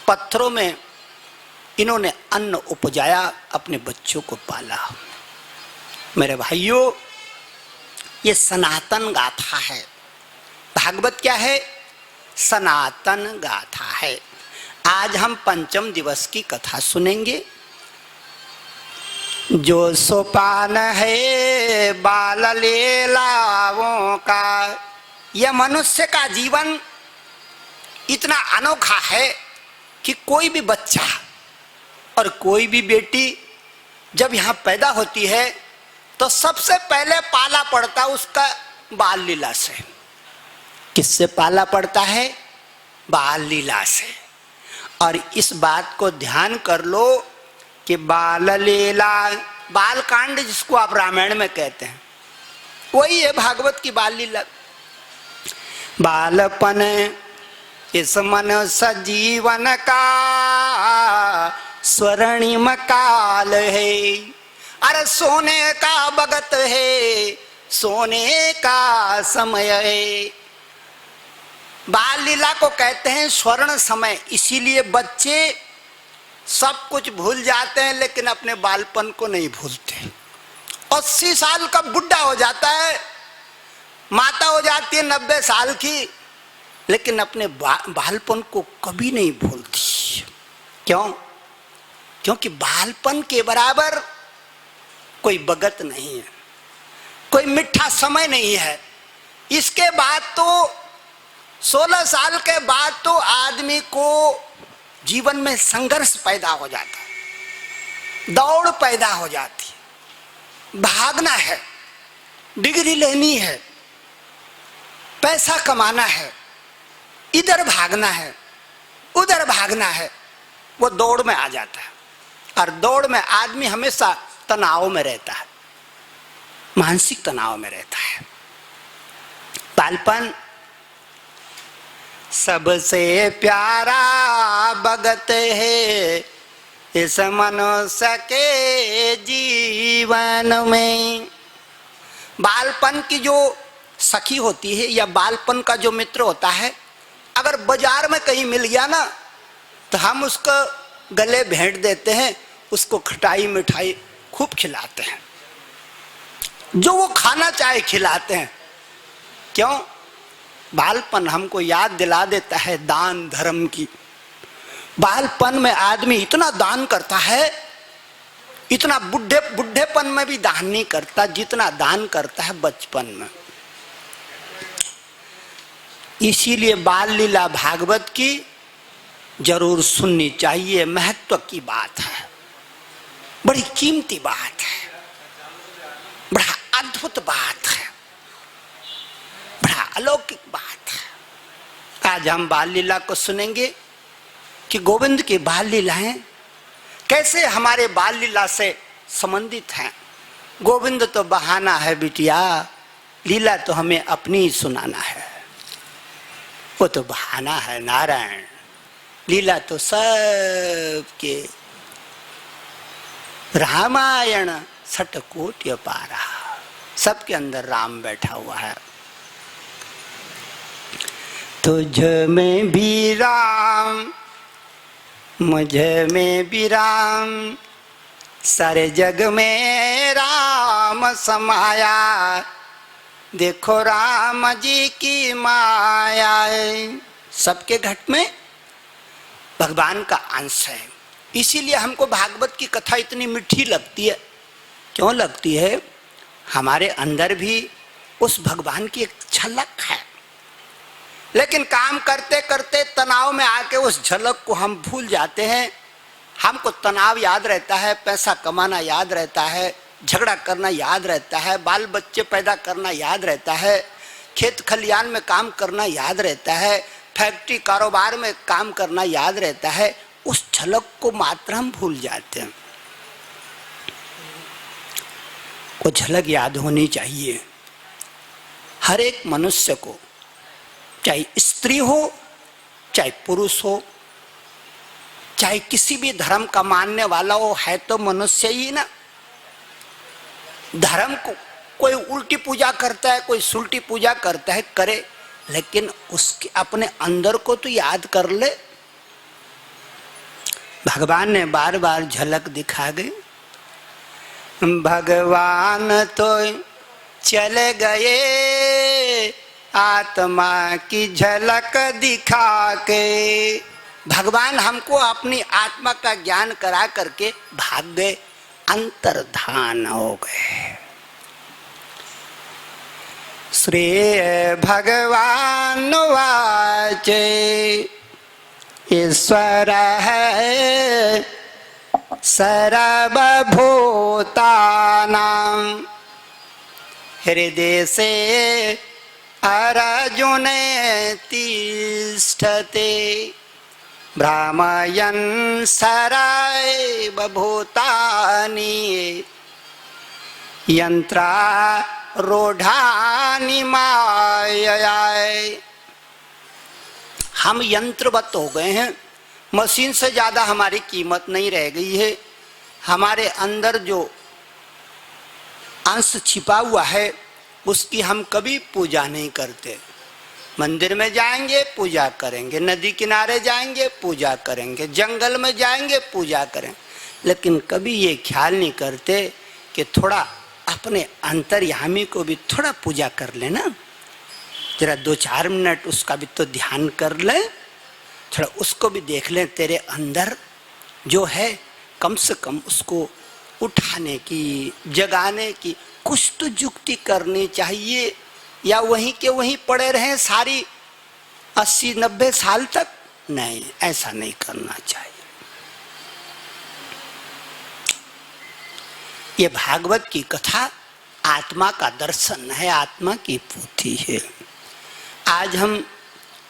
पत्थरों में इन्होंने अन्न उपजाया, अपने बच्चों को पाला। मेरे भाइयों, ये सनातन गाथा है। भागवत क्या है? सनातन गाथा है। आज हम पंचम दिवस की कथा सुनेंगे। जो सोपान है बाल लीलाओं का, यह मनुष्य का जीवन इतना अनोखा है कि कोई भी बच्चा और कोई भी बेटी जब यहाँ पैदा होती है तो सबसे पहले पाला पड़ता उसका बाल लीला से। किससे पाला पड़ता है? बाल लीला से। और इस बात को ध्यान कर लो कि बाल लीला, बाल कांड जिसको आप रामायण में कहते हैं, वही है भागवत की बाल लीला। बालपन इस मनुष्य जीवन का स्वर्णिम काल है। अरे सोने का वक्त है, सोने का समय है। बाल लीला को कहते हैं स्वर्ण समय। इसीलिए बच्चे सब कुछ भूल जाते हैं लेकिन अपने बालपन को नहीं भूलते। 80 साल का बुढ़ा हो जाता है, माता हो जाती है 90 साल की, लेकिन अपने बालपन को कभी नहीं भूलती। क्यों? क्योंकि बालपन के बराबर कोई बगत नहीं है, कोई मीठा समय नहीं है। इसके बाद तो 16 साल के बाद तो आदमी को जीवन में संघर्ष पैदा हो जाता है, दौड़ पैदा हो जाती है। भागना है, डिग्री लेनी है, पैसा कमाना है, इधर भागना है, उधर भागना है, वो दौड़ में आ जाता है। और दौड़ में आदमी हमेशा तनाव में रहता है, मानसिक तनाव में रहता है। बालपन सबसे प्यारा भगत है इस मनुष्य के जीवन में। बालपन की जो सखी होती है या बालपन का जो मित्र होता है, अगर बाजार में कहीं मिल गया ना तो हम उसको गले भेंट देते हैं, उसको खटाई मिठाई खूब खिलाते हैं, जो वो खाना चाहे खिलाते हैं। क्यों? बालपन हमको याद दिला देता है दान धर्म की। बालपन में आदमी इतना दान करता है, इतना बुढ़ेपन में भी दान नहीं करता जितना दान करता है बचपन में। इसीलिए बाल लीला भागवत की जरूर सुननी चाहिए। महत्व की बात है, बड़ी कीमती बात है, बड़ा अद्भुत बात है, बड़ा अलौकिक बात है। आज हम बाल लीला को सुनेंगे कि गोविंद की बाल लीलाएं कैसे हमारे बाल लीला से संबंधित हैं। गोविंद तो बहाना है बिटिया, लीला तो हमें अपनी ही सुनाना है। वो तो बहाना है नारायण, लीला तो सबके। रामायण सटकोट्य पारा, सबके अंदर राम बैठा हुआ है। तुझ में भी राम, मुझ में भी राम, सारे जग में राम समाया। देखो राम जी की माया। सबके घट में भगवान का अंश है। इसीलिए हमको भागवत की कथा इतनी मीठी लगती है। क्यों लगती है? हमारे अंदर भी उस भगवान की एक झलक है, लेकिन काम करते करते तनाव में आके उस झलक को हम भूल जाते हैं। हमको तनाव याद रहता है, पैसा कमाना याद रहता है, झगड़ा करना याद रहता है, बाल बच्चे पैदा करना याद रहता है, खेत खलियान में काम करना याद रहता है, फैक्ट्री कारोबार में काम करना याद रहता है। उस झलक को मात्र हम भूल जाते हैं। वो झलक याद होनी चाहिए हर एक मनुष्य को, चाहे स्त्री हो चाहे पुरुष हो, चाहे किसी भी धर्म का मानने वाला हो, है तो मनुष्य ही ना। धर्म को कोई उल्टी पूजा करता है, कोई सुल्टी पूजा करता है, करे, लेकिन उसके अपने अंदर को तो याद कर ले। भगवान ने बार बार झलक दिखा गए। भगवान तो चले गए आत्मा की झलक दिखा के। भगवान हमको अपनी आत्मा का ज्ञान करा करके भाग गए, अंतर्धान हो गए। श्री भगवान वाचे ईश्वर है सर्वभूतानां हृदय से अर्जुन तिष्ठते भ्रामयन् सर्वभूतानि यंत्रारूढ़ानि मायया। हम यंत्रवत हो गए हैं, मशीन से ज़्यादा हमारी कीमत नहीं रह गई है। हमारे अंदर जो अंश छिपा हुआ है उसकी हम कभी पूजा नहीं करते। मंदिर में जाएंगे पूजा करेंगे, नदी किनारे जाएंगे पूजा करेंगे, जंगल में जाएंगे पूजा करें, लेकिन कभी ये ख्याल नहीं करते कि थोड़ा अपने अंतर्यामी को भी थोड़ा पूजा कर लेना, जरा 2-4 मिनट उसका भी तो ध्यान कर ले, थोड़ा उसको भी देख लें। तेरे अंदर जो है कम से कम उसको उठाने की, जगाने की कुछ तो युक्ति करनी चाहिए, या वहीं के वहीं पड़े रहें सारी 80-90 साल तक। नहीं, ऐसा नहीं करना चाहिए। ये भागवत की कथा आत्मा का दर्शन है, आत्मा की पोथी है। आज हम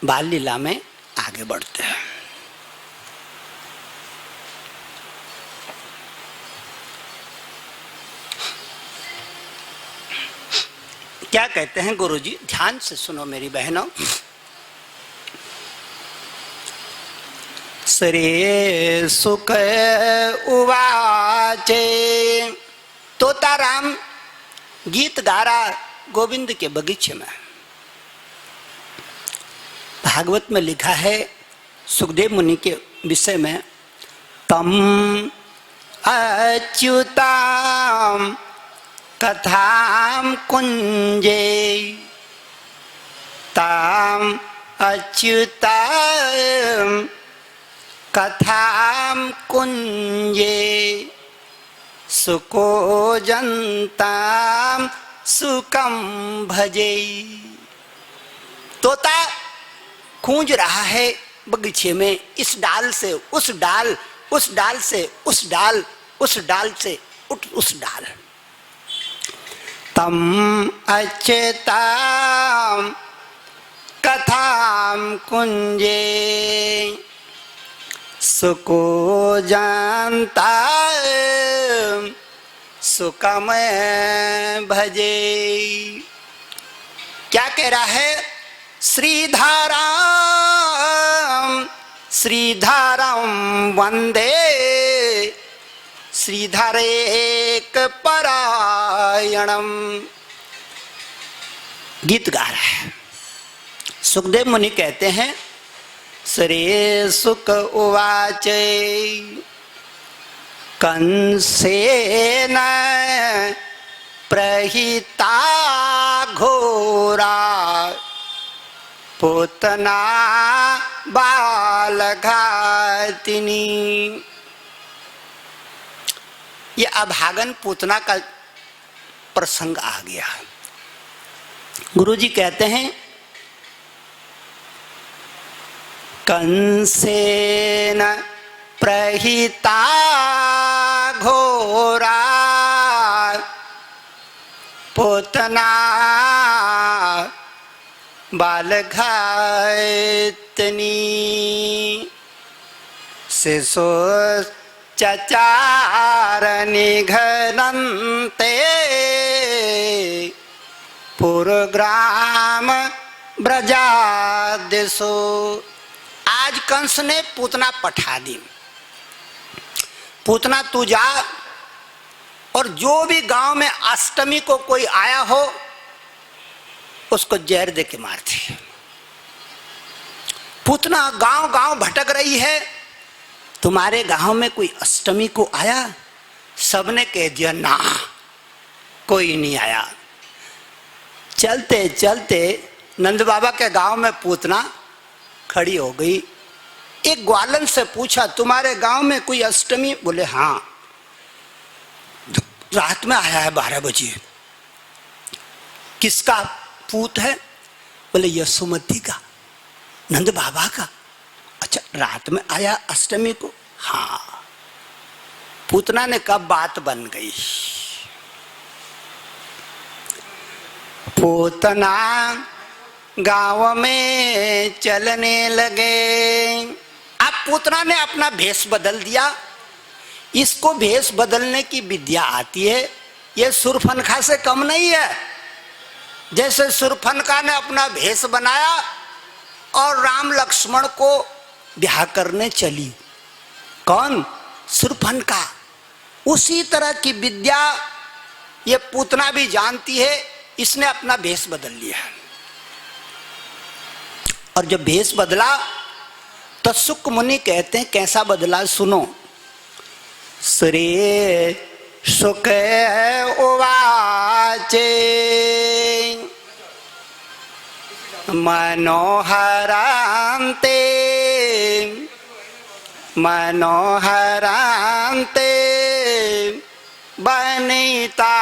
बाल लीला में आगे बढ़ते हैं। क्या कहते हैं गुरुजी, ध्यान से सुनो मेरी बहनों। श्री सुख उवाचे, तोताराम गीत गा रहा गोविंद के बगीचे में। भागवत में लिखा है सुखदेव मुनि के विषय में, तम अच्युताम कथाम कुंजे ताम अच्युताम कथाम कुंजे सुको जनताम सुकम भजे। तोता गूंज रहा है बगीचे में, इस डाल से उस डाल, उस डाल से उस डाल, उस डाल से उस डाल। तम अच्युताम कथाम कुंजे सुको जानता सुकम भजे। क्या कह रहा है? श्रीधाराम श्रीधारम वंदे, श्रीधर एक परायणम। गीत गा रहा है। सुखदेव मुनि कहते हैं, श्री सुक उवाच कंसेन प्रहिता घोरा पूतना बालघातिनी। ये अभागन पूतना का प्रसंग आ गया। गुरुजी कहते हैं, कंसेन प्रहिता घोरा पूतना बालघातिनी शिशो चचार निघनन्ते पुरग्राम ब्रजादिशो। आज कंस ने पूतना पठा दी। पूतना तू जा और जो भी गांव में अष्टमी को कोई आया हो उसको जहर दे के मार दे। पूतना गांव गांव भटक रही है, तुम्हारे गांव में कोई अष्टमी को आया? सबने कह दिया ना, कोई नहीं आया। चलते चलते नंद बाबा के गांव में पूतना खड़ी हो गई। एक ग्वालन से पूछा, तुम्हारे गांव में कोई अष्टमी? बोले हाँ, रात में आया है 12 बजे। किसका पूत है? बोले यशोमती का, नंद बाबा का। अच्छा, रात में आया अष्टमी को? हाँ। पूतना ने कहा बात बन गई। पूतना गांव में चलने लगे। अब पूतना ने अपना भेष बदल दिया। इसको भेष बदलने की विद्या आती है, ये सुरफनखा से कम नहीं है। जैसे सुरफनखा ने अपना भेष बनाया और राम लक्ष्मण को ब्याह करने चली, कौन? सुरफनखा। उसी तरह की विद्या ये पूतना भी जानती है। इसने अपना भेष बदल लिया, और जब भेष बदला तो सुक मुनि कहते हैं कैसा बदला, सुनो। श्री सुक उवाचे मनोहरांते मनोहरांते बनिता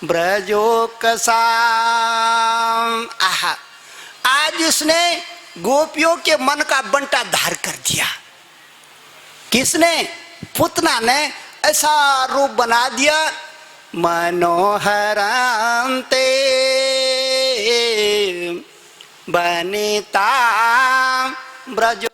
ब्रजोकसाम। आहा, आज इसने गोपियों के मन का बंटा धार कर दिया। किसने? पूतना ने ऐसा रूप बना दिया। मनोहरांते बनिता ब्रज